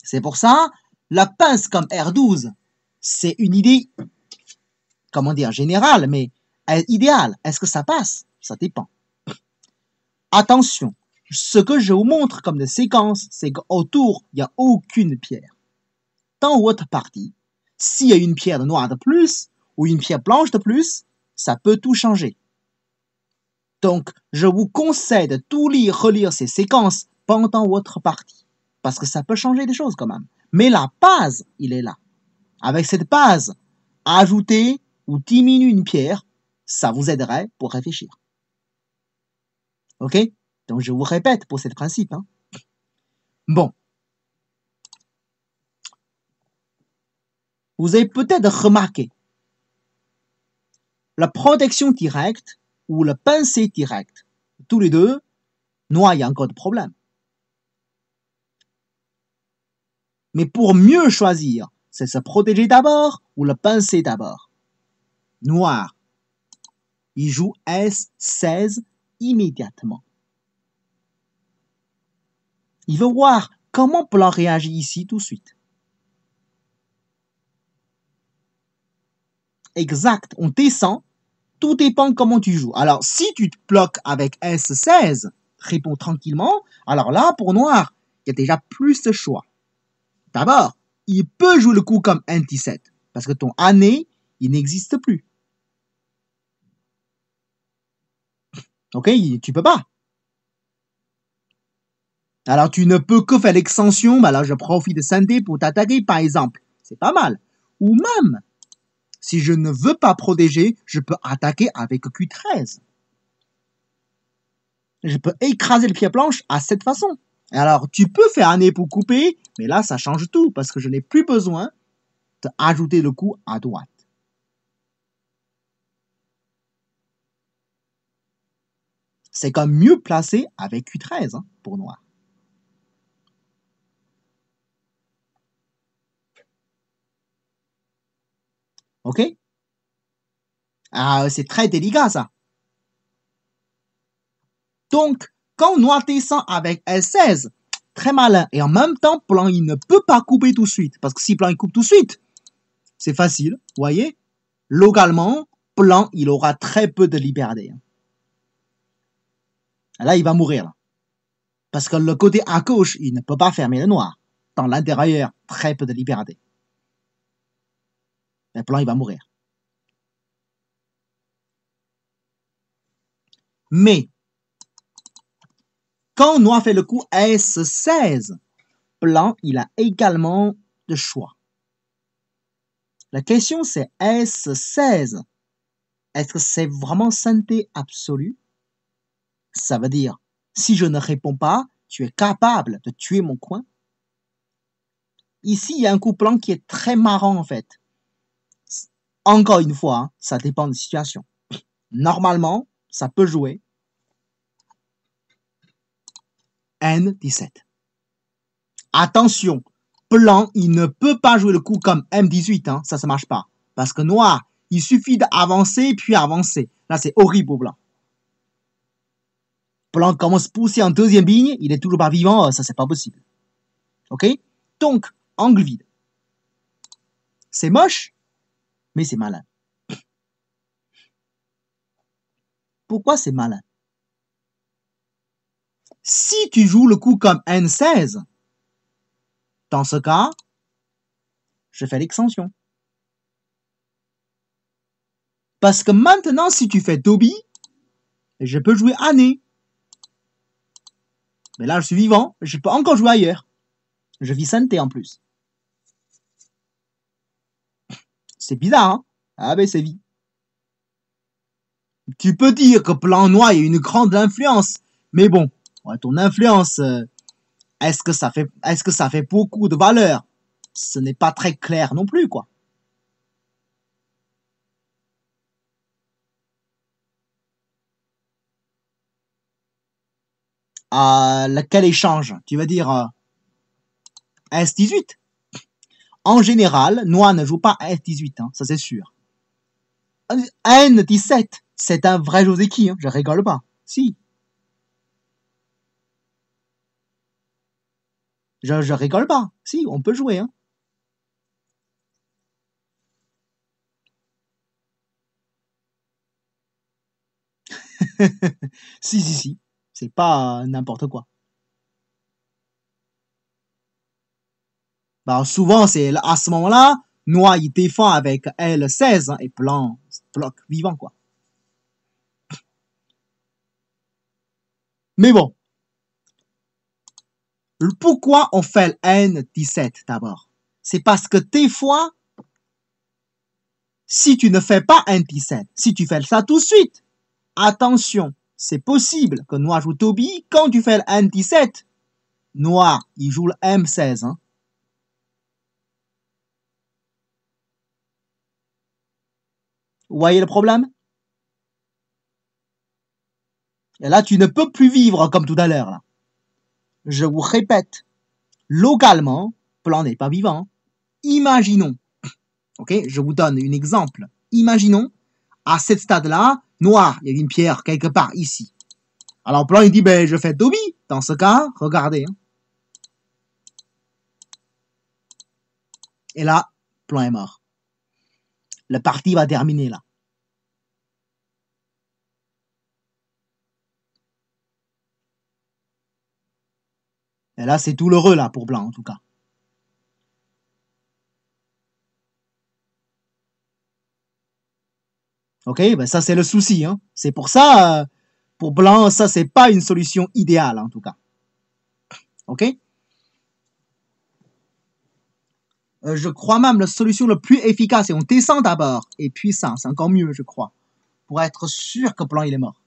C'est pour ça, la pince comme R12, c'est une idée, comment dire, générale, mais idéale. Est-ce que ça passe? Ça dépend. Attention, ce que je vous montre comme des séquences, c'est qu'autour, il n'y a aucune pierre. Dans votre partie, s'il y a une pierre noire de plus, ou une pierre blanche de plus, ça peut tout changer. Donc, je vous conseille de tout lire, relire ces séquences pendant votre partie. Parce que ça peut changer des choses quand même. Mais la base, il est là. Avec cette base, ajouter ou diminuer une pierre, ça vous aiderait pour réfléchir. Ok? Donc, je vous répète pour ce principe. Hein. Bon. Vous avez peut-être remarqué la protection directe ou la pincée directe. Tous les deux, noir, il y a encore de problème. Mais pour mieux choisir, c'est se protéger d'abord ou le pincer d'abord. Noir, il joue S16 immédiatement. Il veut voir comment blanc réagit ici tout de suite. Exact, on descend, tout dépend comment tu joues. Alors, si tu te bloques avec S16, réponds tranquillement, alors là, pour noir, il y a déjà plus de choix. D'abord, il peut jouer le coup comme N17, parce que ton année, il n'existe plus. Ok, tu peux pas. Alors, tu ne peux que faire l'extension, bah là, je profite de Santé pour t'attaquer, par exemple. C'est pas mal. Ou même, si je ne veux pas protéger, je peux attaquer avec Q13. Je peux écraser le pied planche à cette façon. Alors, tu peux faire un nez pour couper, mais là, ça change tout, parce que je n'ai plus besoin d'ajouter le coup à droite. C'est quand même mieux placé avec Q13 hein, pour noir. Ok? Ah, c'est très délicat, ça. Donc, quand noir descend avec L16, très malin. Et en même temps, blanc, il ne peut pas couper tout de suite. Parce que si blanc, il coupe tout de suite, c'est facile. Vous voyez? Localement, blanc, il aura très peu de liberté. Là, il va mourir. Là. Parce que le côté à gauche, il ne peut pas fermer le noir. Dans l'intérieur, très peu de liberté. Le blanc, il va mourir. Mais, quand noir fait le coup S16, blanc, il a également le choix. La question, c'est S16. Est-ce que c'est vraiment santé absolue? Ça veut dire, si je ne réponds pas, tu es capable de tuer mon coin. Ici, il y a un coup blanc qui est très marrant, en fait. Encore une fois, hein, ça dépend de la situation. Normalement, ça peut jouer N17. Attention, blanc, il ne peut pas jouer le coup comme M18, hein, ça ne marche pas. Parce que noir, il suffit d'avancer puis avancer. Là, c'est horrible pour blanc. Blanc commence à pousser en deuxième ligne, il est toujours pas vivant, ça c'est pas possible. Ok? Donc, angle vide. C'est moche, mais c'est malin. Pourquoi c'est malin? Si tu joues le coup comme N16, dans ce cas, je fais l'extension. Parce que maintenant, si tu fais Dobby, je peux jouer année. Mais là, je suis vivant, je peux encore jouer ailleurs. Je vis santé en plus. C'est bizarre, hein? Ah ben c'est vie. Tu peux dire que blanc noir a une grande influence, mais bon, ouais, ton influence, est-ce que ça fait beaucoup de valeur? Ce n'est pas très clair non plus, quoi. Quel échange? Tu veux dire S18? En général, noir ne joue pas S18, hein, ça c'est sûr. N17, c'est un vrai Joseki, hein, je rigole pas. Si, je rigole pas. Si, on peut jouer, hein. Si. C'est pas n'importe quoi. Bah, souvent, c'est à ce moment-là, noir il défend avec L16 hein, et blanc bloc vivant, quoi. Mais bon, pourquoi on fait le N17 d'abord? C'est parce que des fois, si tu ne fais pas N17, si tu fais ça tout de suite, attention, c'est possible que noir joue Toby. Quand tu fais le N17, noir, il joue le M16. Hein. Vous voyez le problème? Et là, tu ne peux plus vivre comme tout à l'heure, là. Je vous répète, localement, plan n'est pas vivant. Imaginons, ok, je vous donne un exemple. Imaginons, à ce stade-là, noir, il y a une pierre quelque part ici. Alors, plan, il dit, ben, je fais Toby. Dans ce cas, regardez. Hein. Et là, plan est mort. La partie va terminer là. Et là, c'est tout l'heureux là pour blanc en tout cas. Ok, ben ça c'est le souci. Hein. C'est pour ça, pour blanc, ça c'est pas une solution idéale en tout cas. Ok. Je crois même la solution la plus efficace, c'est on descend d'abord, et puis ça, c'est encore mieux, je crois, pour être sûr que blanc il est mort.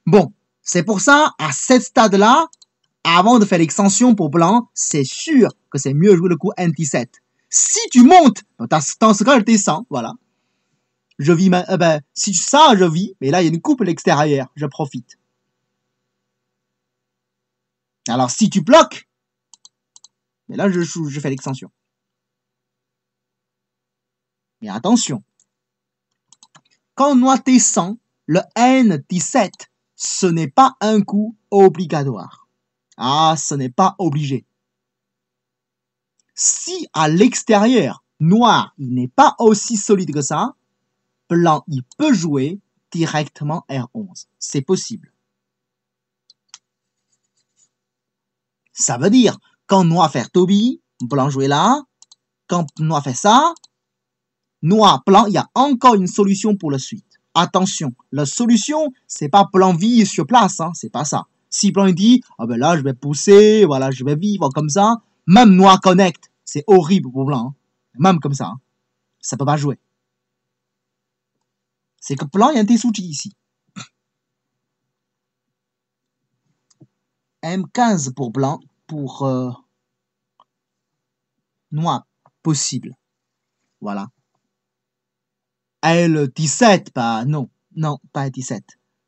Bon, c'est pour ça, à ce stade-là, avant de faire l'extension pour blanc, c'est sûr que c'est mieux jouer le coup NT7. Si tu montes, dans ce cas, je descends, voilà. Je vis, si ça, je vis, mais là, il y a une coupe à l'extérieur, je profite. Alors, si tu bloques, mais là, je fais l'extension. Mais attention, quand noir descend, le N17, ce n'est pas un coup obligatoire. Ah, ce n'est pas obligé. Si à l'extérieur, noir, il n'est pas aussi solide que ça, blanc, il peut jouer directement R11. C'est possible. Ça veut dire, quand noir fait Toby, blanc jouer là, quand noir fait ça, noir, blanc, il y a encore une solution pour la suite. Attention, la solution, c'est pas blanc vit sur place, hein, c'est pas ça. Si blanc dit, ah ben là, je vais pousser, voilà, je vais vivre comme ça, même noir connecte, c'est horrible pour blanc, hein. Même comme ça, hein. Ça peut pas jouer. C'est que blanc, il y a un Tessuji ici. M15 pour blanc, pour noir, possible. Voilà. L17, bah non, non, pas L17.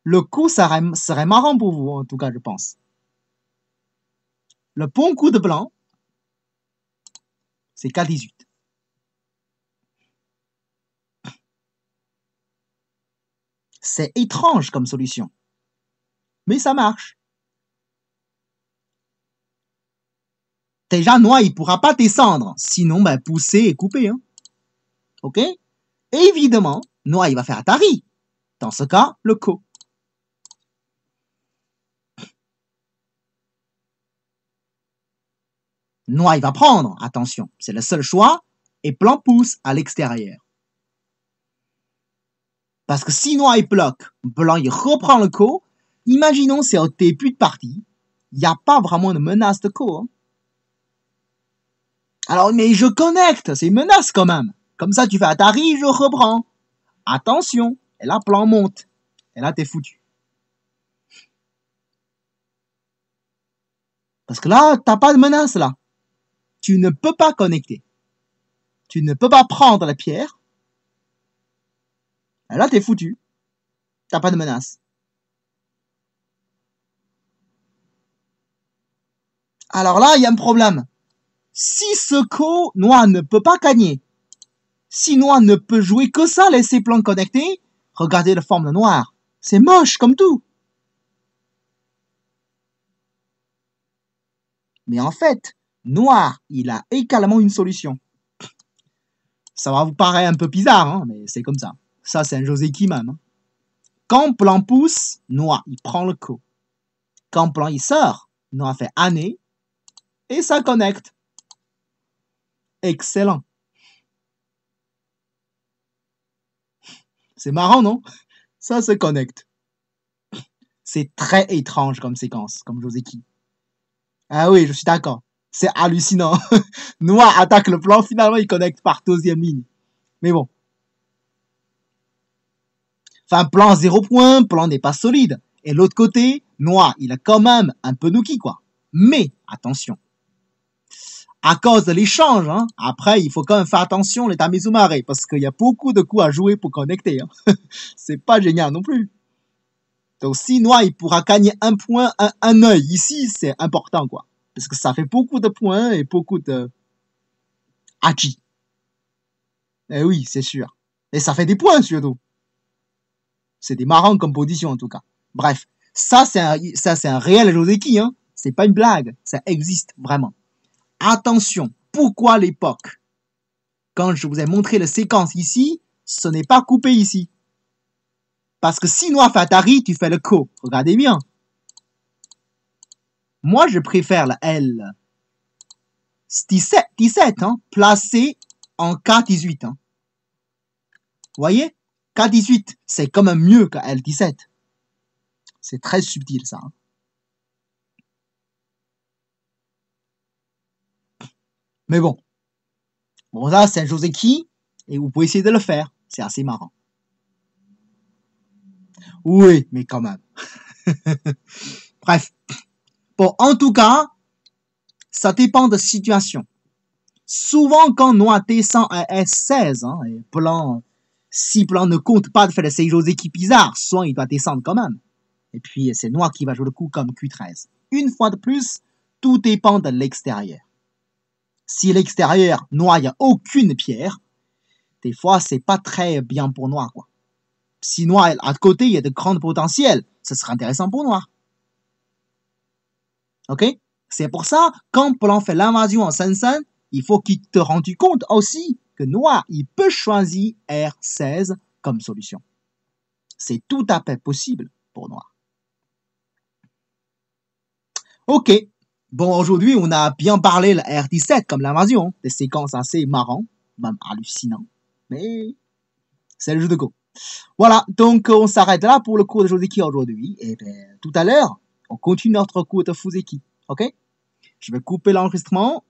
Le coup serait marrant pour vous, en tout cas, je pense. Le bon coup de blanc, c'est K18. C'est étrange comme solution. Mais ça marche. Déjà, noir, il ne pourra pas descendre. Sinon, ben, pousser et couper. Hein. OK? Évidemment, noir, il va faire Atari. Dans ce cas, le ko. Noir, il va prendre. Attention, c'est le seul choix. Et blanc pousse à l'extérieur. Parce que si noir, il bloque, blanc, il reprend le ko. Imaginons, c'est au début de partie. Il n'y a pas vraiment de menace de ko. Hein. Alors, mais je connecte, c'est une menace quand même. Comme ça, tu fais Atari, je reprends. Attention, et là, blanc monte. Et là, t'es foutu. Parce que là, t'as pas de menace, là. Tu ne peux pas connecter. Tu ne peux pas prendre la pierre. Et là, t'es foutu. T'as pas de menace. Alors là, il y a un problème. Si ce ko, noir ne peut pas gagner. Si noir ne peut jouer que ça, laisser blanc connecté, regardez la forme de noir. C'est moche comme tout. Mais en fait, noir, il a également une solution. Ça va vous paraître un peu bizarre, hein, mais c'est comme ça. Ça, c'est un Joseki même. Hein. Quand blanc pousse, noir, il prend le ko. Quand blanc, il sort, noir fait année, et ça connecte. Excellent. C'est marrant, non? Ça se connecte. C'est très étrange comme séquence, comme Joseki. Ah oui, je suis d'accord. C'est hallucinant. Noir attaque le blanc, finalement il connecte par deuxième ligne. Mais bon. Enfin, blanc 0 point, blanc n'est pas solide. Et l'autre côté, noir, il a quand même un peu Nuki, quoi. Mais, attention. à cause de l'échange. Hein. Après, il faut quand même faire attention, les Tamizumare, parce qu'il y a beaucoup de coups à jouer pour connecter. Hein. C'est pas génial non plus. Donc, si Noir, il pourra gagner un point, un œil ici, c'est important, quoi. Parce que ça fait beaucoup de points et beaucoup de hachi. Eh oui, c'est sûr. Et ça fait des points, surtout. C'est des marrants comme position, en tout cas. Bref, ça, c'est un réel Joseki, hein. C'est pas une blague. Ça existe, vraiment. Attention, pourquoi l'époque? Quand je vous ai montré la séquence ici, ce n'est pas coupé ici. Parce que si Noir fait Atari, tu fais le Ko. Regardez bien. Moi, je préfère la L 17 hein, placé en K18. Hein. Vous voyez? K18, c'est quand même mieux que L17. C'est très subtil, ça. Hein. Mais bon. Bon, ça, c'est un Joseki, et vous pouvez essayer de le faire. C'est assez marrant. Oui, mais quand même. Bref. Bon, en tout cas, ça dépend de situation. Souvent, quand Noir descend à S16, hein, et plan, si plan ne compte pas de faire de ces Joseki bizarres, soit il doit descendre quand même. Et puis, c'est Noir qui va jouer le coup comme Q13. Une fois de plus, tout dépend de l'extérieur. Si l'extérieur, Noir, il n'y a aucune pierre, des fois, c'est pas très bien pour Noir, quoi. Si Noir, à côté, il y a de grands potentiels, ce sera intéressant pour Noir. Ok? C'est pour ça, quand Plan fait l'invasion en Sensen, il faut qu'il te rende compte aussi que Noir, il peut choisir R16 comme solution. C'est tout à fait possible pour Noir. Ok. Bon, aujourd'hui, on a bien parlé la R17 comme l'invasion. Des séquences assez marrantes, même hallucinantes. Mais c'est le jeu de Go. Voilà, donc on s'arrête là pour le cours de Joseki aujourd'hui. Et bien, tout à l'heure, on continue notre cours de Fuseki. Ok? Je vais couper l'enregistrement